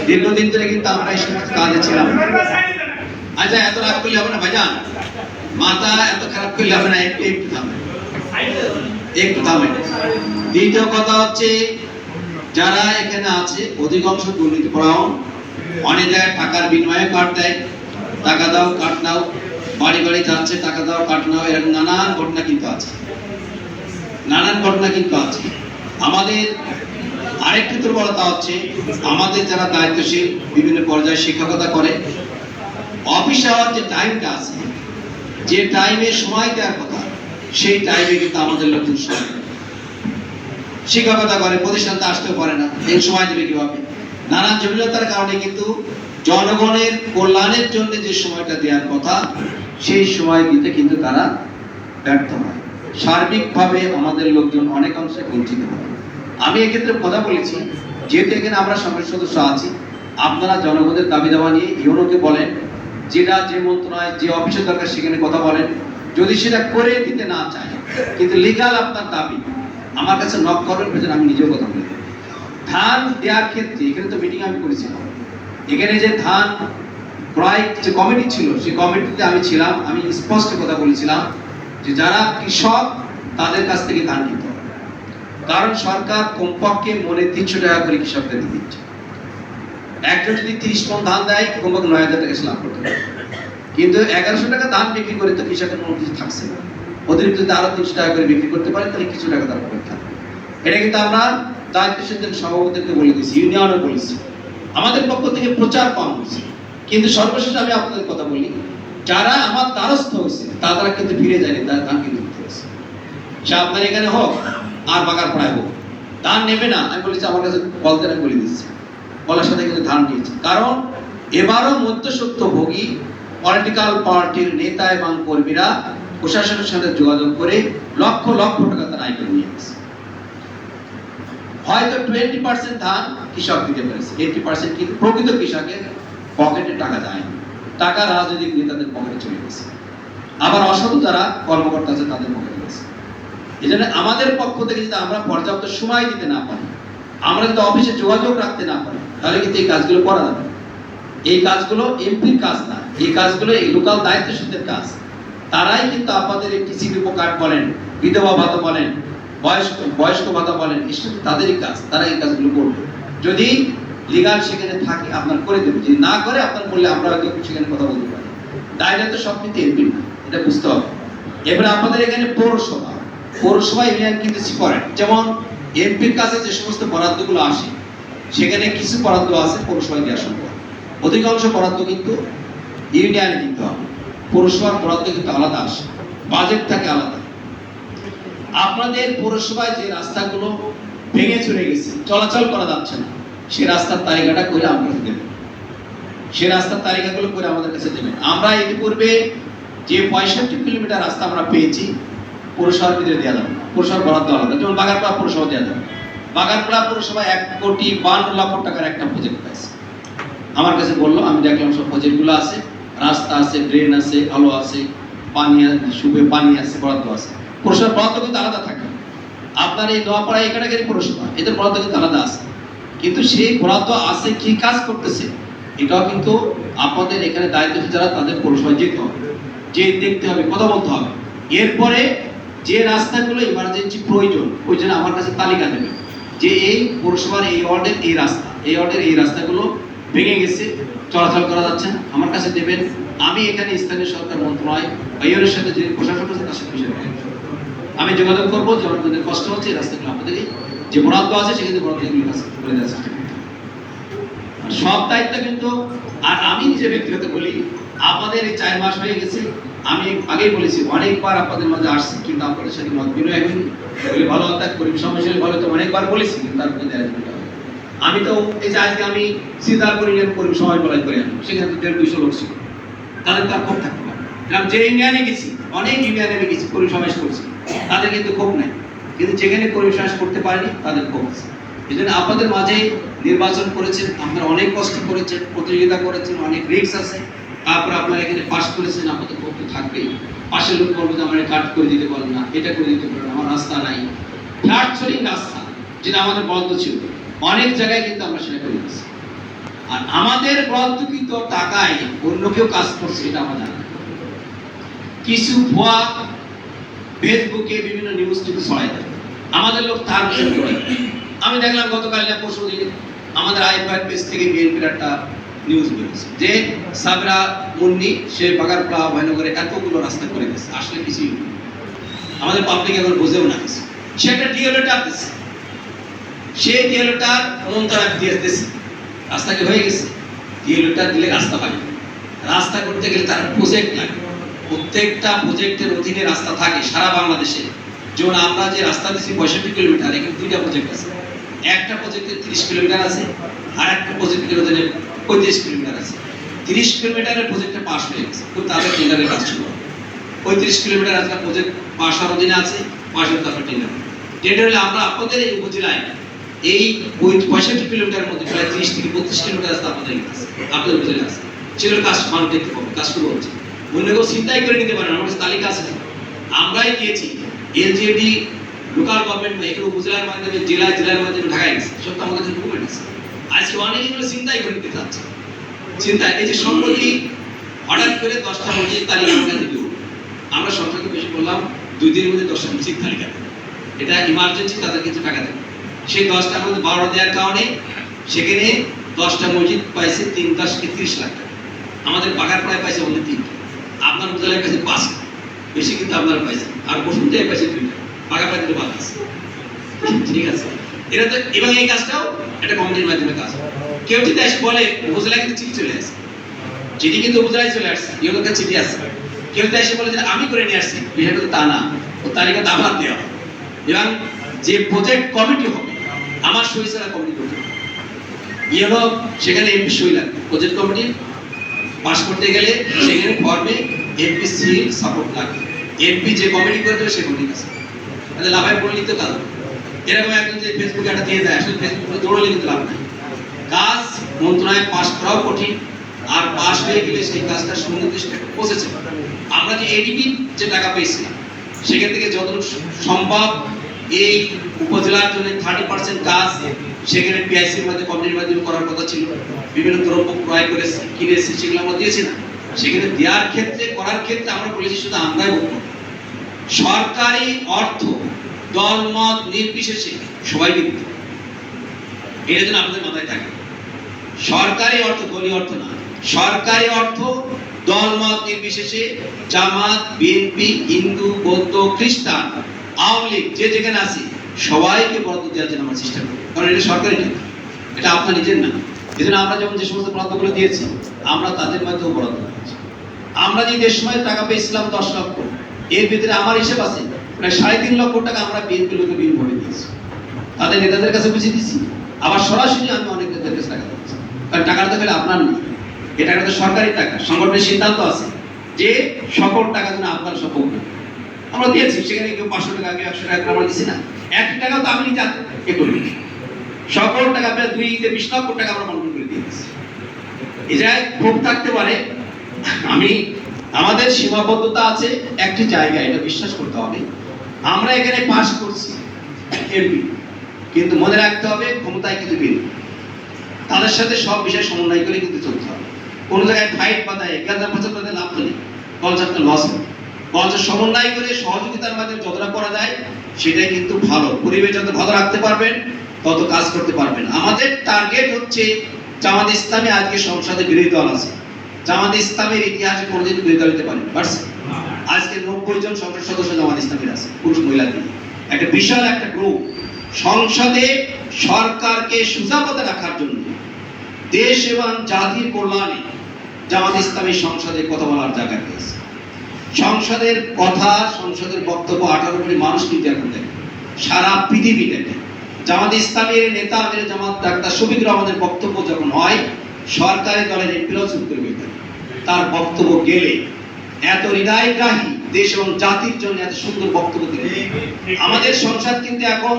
দীর্ঘদিন ধরে কিন্তু আমরা এই সমস্ত কাজে ছিলাম। আচ্ছা, এত রাগ করলে হবে না ভাইজান, মাথা এত খারাপ করলে হবে না, একটু একটু থামেন, একটু থামেন। দ্বিতীয় কথা হচ্ছে, যারা এখানে আছে অধিকাংশ দুর্নীতিপরায়ণ, অনেক জায়গায় টাকার বিনিময়ে কাট দেয়, টাকা দাও কাট নাও, বাড়ি বাড়ি যাচ্ছে টাকা দাও কাট নাও, এরকম নানান ঘটনা কিন্তু আছে, নানান ঘটনা কিন্তু আছে। আমাদের আরেকটি দুর্বলতা হচ্ছে, আমাদের যারা দায়িত্বশীল বিভিন্ন পর্যায়ে শিক্ষকতা করে, অফিস আওয়ার যে টাইমটা আছে, যে টাইমে সময় দেওয়ার কথা, সেই টাইমে কিন্তু আমাদের লোকজন সময় শিক্ষকতা করে, প্রতিষ্ঠানতে আসতেও পারে না, এই সময় দেবে কিভাবে? নানান জটিলতার কারণে কিন্তু জনগণের কল্যাণের জন্য যে সময়টা দেওয়ার কথা, সেই সময় দিতে কিন্তু তারা ব্যর্থ হয়। সার্বিকভাবে আমাদের লোকজন অনেক অংশে বঞ্চিত হয়। আমি এক্ষেত্রে কথা বলেছি, যেহেতু এখানে আমরা সংসদ সদস্য আছি, আপনারা জনগণের দাবি দাওয়া নিয়ে ইউনোকে বলেন, যেটা যে মন্ত্রণালয় যে অফিসের দরকার সেখানে কথা বলেন। যদি সেটা করে দিতে না চায়, কিন্তু লিগাল আপনার দাবি, আমার কাছে নক করবেন, পেছনে আমি নিজেও কথা বলি। ধান দেওয়ার ক্ষেত্রে এখানে তো মিটিং আমি করেছিলাম, এখানে যে ধান ক্রয় যে কমিটি ছিল, সেই কমিটিতে আমি ছিলাম। আমি স্পষ্ট কথা বলেছিলাম যে যারা কৃষক তাদের কাছ থেকে ধান কিনতে হবে, কারণ সরকার কমপক্ষে মনে 300 টাকা করে কৃষকদের দিচ্ছে। একজন যদি 30 মণ ধান দেয়, কমপক্ষে 9000 টাকা লাভ করতে হবে, কিন্তু 1100 টাকা ধান বিক্রি করে তো কৃষকের কোনো কিছু থাকছে না। অতিরিক্ত যদি আরো 300 টাকা করে বিক্রি করতে পারে, তাহলে কিছু টাকা তার পকেটে থাকবে। এটা কিন্তু আমরা দায়িত্বশীলদের সভাপতিকে বলে দিয়েছি, ইউনিয়নও বলেছি, আমাদের পক্ষ থেকে প্রচার কম হয়েছে। কিন্তু সর্বশেষ আমি আপনাদের কথা বলি, যারা আমার দ্বারস্থ হয়েছে তারা কিন্তু ফিরে যায়নি, তার ধান কিন্তু দিতে হয়েছে। সে আপনার এখানে হোক আর বাগারপাড়ায় হোক, ধান নেবে না, আমি বলেছি আমার কাছে বলতে, আমি বলে দিচ্ছি, বলার সাথে কিন্তু ধান নিয়েছে। কারণ এবারও মধ্যস্বত্বভোগী পলিটিক্যাল পার্টির নেতা এবং কর্মীরা প্রশাসনের সাথে যোগাযোগ করে লক্ষ লক্ষ টাকা তারা আয় করে নিয়ে গেছে। হয়তো 20% ধান কৃষক দিতে পেরেছে, 80% কিন্তু প্রকৃত কৃষকের পকেটে টাকা যায় না, টাকা রাজনৈতিক নেতাদের পকেটে চলে গেছে, আবার অসাধু যারা কর্মকর্তা আছে তাদের পকেটে গেছে। এই জন্য আমাদের পক্ষ থেকে যদি আমরা পর্যাপ্ত সময় দিতে না পারি, আমরা যদি অফিসে যোগাযোগ রাখতে না পারি, তাহলে কিন্তু এই কাজগুলো করা যাবে। এই কাজগুলো এমপির কাজ না, এই কাজগুলো এই লোকাল দায়িত্বশীলদের কাজ। তারাই কিন্তু আপনাদের এই টিসিপি কার্ড বলেন, বিধবা ভাতা বলেন, বয়স্ক ভাতা বলেন, এসব তাদেরই কাজ, তারা এই কাজগুলো করবে। যদি লিগাল সেখানে থাকে আপনার করে দেবে, যদি না করে আপনার করলে আমরা হয়তো সেখানে কথা বলতে পারি। দায়িত্ব তো সব কিন্তু এমপির না, এটা বুঝতে হবে। এবারে আপনাদের এখানে পৌরসভা ইউনিয়ন কিন্তু সিপারেট। যেমন এমপির কাছে যে সমস্ত বরাদ্দগুলো আসে, সেখানে কিছু বরাদ্দ আছে পৌরসভায় দেওয়া সম্ভব, অধিকাংশ বরাদ্দ কিন্তু ইউনিয়নে দিতে হবে। পৌরসভার বরাদ্দ কিন্তু আলাদা আসে, বাজেট থাকে আলাদা। আপনাদের পৌরসভায় যে রাস্তাগুলো ভেঙে চলে গেছে, চলাচল করা যাচ্ছে না, সে রাস্তার তালিকাটা করে আমাদের দেবেন, সে রাস্তার তালিকাগুলো করে আমাদের কাছে দেবেন। আমরা ইতিপূর্বে যে 65 কিলোমিটার রাস্তা আমরা পেয়েছি, পৌরসভার ভিতরে দেওয়া যাবে, পৌরসভার বরাদ্দ আলাদা। যেমন বাগারপাড়া পৌরসভা দেওয়া যাবে, বাগারপাড়া পৌরসভা 1,52,00,000 টাকার একটা প্রজেক্ট পাইছে। আমার কাছে বললো, আমি দেখলাম সব প্রজেক্টগুলো আছে, রাস্তা আছে, ড্রেন আছে, আলো আছে, পানি আছে, সুবে পানি আছে, বরাদ্দ আছে। পৌরসভার বরাদ্দ কিন্তু আলাদা থাকে। আপনার এই নোয়াপাড়া একাডাগারি পৌরসভা, এদের বরাদ্দ কিন্তু আলাদা আছে, কিন্তু সেই বরাদ্দ আছে কি কাজ করতেছে, এটাও কিন্তু আপনাদের এখানে দায়িত্বশীল যারা তাদের পৌরসভায় যেতে হবে, যে দেখতে হবে, কথা বলতে হবে। এরপরে যে রাস্তাগুলো ইমার্জেন্সি প্রয়োজন, ওই জন্য আমার কাছে তালিকা দেবে যে এই পৌরসভার এই ওয়ার্ডের এই রাস্তা, এই ওয়ার্ডের এই রাস্তাগুলো ভেঙে গেছে, চলাচল করা যাচ্ছে না, আমার কাছে দেবেন। আমি এখানে স্থানীয় সরকার মন্ত্রণালয় ভাইয়ের সাথে যে প্রশাসক আছে তার সাথে আমি যোগাযোগ করবো, জনগণের কষ্ট হচ্ছে, এই রাস্তাগুলো আপনাদের যে বরাদ্দ আছে সেখানে বরাদ্দগুলো কাছে করে দেওয়ার চেষ্টা করতে হবে। সব দায়িত্ব কিন্তু, আর আমি নিজে ব্যক্তিগত বলি, আপনাদের এই 4 মাস হয়ে গেছে, আমি আগেই বলেছি অনেকবার আপনাদের মাঝে আসছি, কিন্তু আপনাদের সাথে মত বিনিময় হয়নি। ভালো হত্যা করিম সমস্যা ভালো তো অনেকবার বলেছি, কিন্তু তারপরে আমি তো এই যে আজকে আমি সীতার করিলেন করিম সময় বলাই করে আনি, সেখানে তো 150-200 লোক ছিল, তাদের তার ক্ষোভ থাকতে পারে। যে ইউনিয়নে গেছি, অনেক ইউনিয়নে গেছি, করিম সমাবেশ করছি, তাদের কিন্তু ক্ষোভ নাই, কিন্তু যেখানে করিম সমাবেশ করতে পারেনি তাদের ক্ষোভ আছে। এই জন্য আপনাদের মাঝে নির্বাচন করেছেন, আপনারা অনেক কষ্ট করেছেন, প্রতিযোগিতা করেছেন, অনেক রিস্ক আছে, তারপর আপনারা এখানে পাস করেছেন, আপনাদের ক্ষোভ তো থাকবেই। পাশের লোক বলবো যে আমার কাট করে দিতে পারেন না, এটা করে দিতে পারেন, আমার রাস্তা নাই, ফ্ল্যাট ছড়িং রাস্তা যেটা আমাদের বন্ধ ছিল, অনেক জায়গায় কিন্তু আমরা সেটা করে দিচ্ছি। আর আমাদের বরাদ্দকৃত টাকায় অন্য কেউ কাজ করছে এটা আমরা জানি না। কিছু ভুয়া ফেসবুকে বিভিন্ন নিউজ টিউজ ছড়াই দেয়, আমাদের লোক তার পিছনে পড়ে। আমি দেখলাম গতকাল না পরশু দিন আমাদের আইফাই পেজ থেকে বিএনপির একটা নিউজ বেরোচ্ছে যে সাবরা মুন্নি সে বাগারপাড়া ভয়নগরে এতগুলো রাস্তা করে দিচ্ছে, আসলে কিছুই নেই। আমাদের পাবলিক এখন বুঝেও না কিছু। সে একটা ডিএলওটার দিচ্ছে, সেই ডিএলওটার মন্ত্রণালয় দিয়ে দিচ্ছে, রাস্তা কি হয়ে গেছে? ডিএলওটার দিলে রাস্তা পাই, রাস্তা করতে গেলে তার প্রজেক্ট লাগে, প্রত্যেকটা প্রজেক্টের অধীনে রাস্তা থাকে সারা বাংলাদেশে। যেমন আমরা যে রাস্তা দিচ্ছি 65 কিলোমিটার, এখানে দুইটা প্রজেক্ট আছে, একটা প্রজেক্টে 30 কিলোমিটার আছে, আর একটা প্রজেক্টের অধীনে 35 কিলোমিটার আছে। 30 কিলোমিটারের প্রজেক্টটা পাস হয়ে গেছে, খুব তাড়াতাড়ি টেন্ডারের কাজ শুরু হবে। 35 কিলোমিটার আজকে প্রজেক্ট পাস হওয়ার অধীনে আছে, পাস হলে তারপর টেন্ডার টেন্ডার হলে আমরা আপনাদের এই উপজেলায় এই 65 কিলোমিটারের মধ্যে প্রায় 30 থেকে 32 কিলোমিটার রাস্তা আপনাদের আছে, আপনাদের উপজেলায় আছে, সেগুলো কাজ মানুষ দেখতে পাবো, কাজ শুরু হচ্ছে। অন্য কেউ চিন্তাই করে নিতে পারেন, আমার কাছে তালিকা আছে, আমরাই দিয়েছি। এলজেডি লোকাল গভর্নমেন্ট এগুলো উপজেলার মাধ্যমে জেলার মাধ্যমে ঢাকায় গেছে, সব তো আমাদের ডকুমেন্ট আছে। আজকে অনেকে এগুলো চিন্তাই করে নিতে চাচ্ছে, চিন্তা এই যে সম্প্রতি হঠাৎ করে 10টা মসজিদ তালিকা আমাদের দিল, আমরা সরকারকে বেশি বললাম 2 দিনের মধ্যে 10টা মসজিদ তালিকা দেবে, এটা ইমার্জেন্সি, তাদের কিছু টাকা দেবে। সেই 10টার মধ্যে 12 দেওয়ার কারণে সেখানে 10টা মসজিদ পাইছে 3 থেকে 30 লাখ টাকা। আমাদের বাগারপাড়ায় পাইছে আমাদের 3টা, আপনার উপজেলায় পাইছে 5টা, বেশি কিন্তু আপনারা পাইছেন। আর বসুন্ধরায় পাইছে 2টা, বাগারপাড়ায় 2টা বাদ আছে। ঠিক আছে, এটা তো এবং এই কাজটাও একটা কমিটির মাধ্যমে কাজ। কেউ যদি এসে বলে উপজেলায় কিন্তু চিঠি চলে আসছে, চিঠি কিন্তু উপজেলায় চলে আসছে, ইওর কাছে চিঠি আছে। কেউ যদি এসে বলে যে আমি করে নিয়ে আসছি, বিষয়টা তো তা না, ও তালিকা দাবাত দেওয়া হবে। এবং যে প্রজেক্ট কমিটি হবে, আমার সই ছাড়া কমিটি করতে হবে, ইয়েলো সেখানে এমপি সই লাগবে। প্রজেক্ট কমিটি পাস করতে গেলে সেখানে ফর্মে এমপি সিল সাপোর্ট লাগবে। এমপি যে কমিটি করে দেবে সে কমিটি আছে, তাহলে লাভায় পড়লে তো কাজ। এরকম একজন যে ফেসবুকে একটা দিয়ে দেয়, আসলে ফেসবুকে দৌড়লে কিন্তু লাভ নাই। কাজ মন্ত্রণালয় পাস করাও কঠিন, আর পাস হয়ে গেলে সেই কাজটা সুনির্দিষ্ট পৌঁছেছে। আমরা যে এডিপি যে টাকা পেয়েছিলাম সেখান থেকে যত সম্ভব এই উপজেলার জন্য 30% কাজ সেখানে পিআইসির মাধ্যমে কমিটির মাধ্যমে করার কথা ছিল। বিভিন্ন দ্রব্য ক্রয় করেছি, কিনেছি, সেগুলো আমরা দিয়েছি না। সেখানে দেওয়ার ক্ষেত্রে করার ক্ষেত্রে আমরা বলেছি শুধু আমরাই বলবো, সরকারি অর্থ দলমত নির্বিশেষে সবাইকে দিতে হবে। এটা যেন আপনাদের মাথায় থাকে, সরকারি অর্থ দলীয় অর্থ না, সরকারি অর্থ দলমত নির্বিশেষে জামাত, বিএনপি, হিন্দু, বৌদ্ধ, খ্রিস্টান, আওয়ামী লীগ যে যেখানে আছে সবাইকে বরাদ্দ দেওয়ার জন্য আমরা চেষ্টা করি, কারণ এটা সরকারি টাকা, এটা আপনার নিজের না। এই জন্য আমরা যেমন যে সমস্ত বরাদ্দগুলো দিয়েছি আমরা তাদের মাধ্যমে বরাদ্দ দিয়েছি। আমরা যে সময় টাকা পেয়েছিলাম 10 লক্ষ, এর ভিতরে আমার হিসেব আছে প্রায় 3.5 লক্ষ টাকা আমরা বিএনপি লোকে বিভিন্নভাবে দিয়েছি, তাদের নেতাদের কাছে বুঝিয়ে দিচ্ছি। আবার সরাসরি আমি অনেক নেতাদের কাছে টাকা দিচ্ছি, কারণ টাকাটা তো ফেলে আপনার না, এটা একটা সরকারি টাকা। সংগঠনের সিদ্ধান্ত আছে যে সকল টাকা যেন আপনার সব আমরা দিয়েছি। সেখানে কেউ 500 টাকা, কেউ 100 টাকা আমরা দিচ্ছি না, 1 টাকাও তো আমি নিজে এ করি। সকল টাকা প্রায় 2 থেকে 20 লক্ষ টাকা আমরা বন্টন করে দিয়েছি। এই জায়গায় ক্ষোভ থাকতে পারে, আমি আমাদের সীমাবদ্ধতা আছে একটি জায়গায়, এটা বিশ্বাস করতে হবে। আমরা এখানে পাস করছি এমপি, কিন্তু মনে রাখতে হবে ক্ষমতায় কিন্তু বিএনপি, তাদের সাথে সব বিষয় সমন্বয় করে কিন্তু চলতে হবে। কোন জায়গায় ফাইট বাঁধায় গাঁজা ফাঁচার বাঁধে লাভ নেই, বরঞ্চ আপনার লস হবে। বরঞ্চ সমন্বয় করে সহযোগিতার মাধ্যমে যতটা করা যায় সেটাই কিন্তু ভালো। পরিবেশ যত ভালো রাখতে পারবেন তত কাজ করতে পারবেন। আমাদের টার্গেট হচ্ছে জামাত ইসলামী আজকে সংসদে বিরোধী দল আছে, জামাত ইসলামের ইতিহাসে কোনোদিন বিরোধী দল হতে পারেনি, পারছে। আজকে 90 জন সংসদ সদস্য জামাত ইসলামের আছে, পুরুষ মহিলা দিয়ে একটা বিশাল একটা গ্রুপ। সংসদে সরকারকে সোজা পথে রাখার জন্য, দেশ এবং জাতির কল্যাণে জামাত ইসলামী সংসদে কথা বলার জায়গা পেয়েছে। সংসদের কথা, সংসদের বক্তব্য 18 কোটি মানুষ কিন্তু এখন দেখে, সারা পৃথিবী দেখে। জামাত ইসলামের নেতা আমাদের জামাত ডাক্তার শফিকুর রহমানের বক্তব্য যখন হয়, সরকারি দলের এমপিরাও চুপ করে বসে থাকে। তার বক্তব্য গেলে এত হৃদয়গ্রাহী, দেশ এবং জাতির জন্য এত সুন্দর বক্তব্য দিলেন। আমাদের সংসদ কিন্তু এখন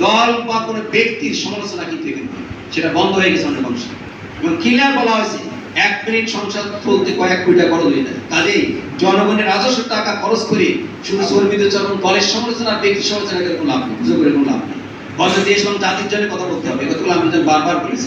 দল বা কোনো ব্যক্তির সমালোচনা কিন্তু এখানে সেটা বন্ধ হয়ে গেছে অনেক অংশে, এবং ক্লিয়ার বলা হয়েছে 1 মিনিট সংসদ চলতে কয়েক কোটি টাকা খরচ হয়ে যায়। কাজেই জনগণের রাজস্ব টাকা খরচ করে শুধু চর্বিত চরণ দলের সমালোচনা, ব্যক্তির সমালোচনা করে কোনো লাভ নেই, বুঝে করে কোনো লাভ নেই। বরঞ্চ দেশ এবং জাতির জন্য কথা বলতে হবে, এই কথাগুলো আমি বারবার বলেছি।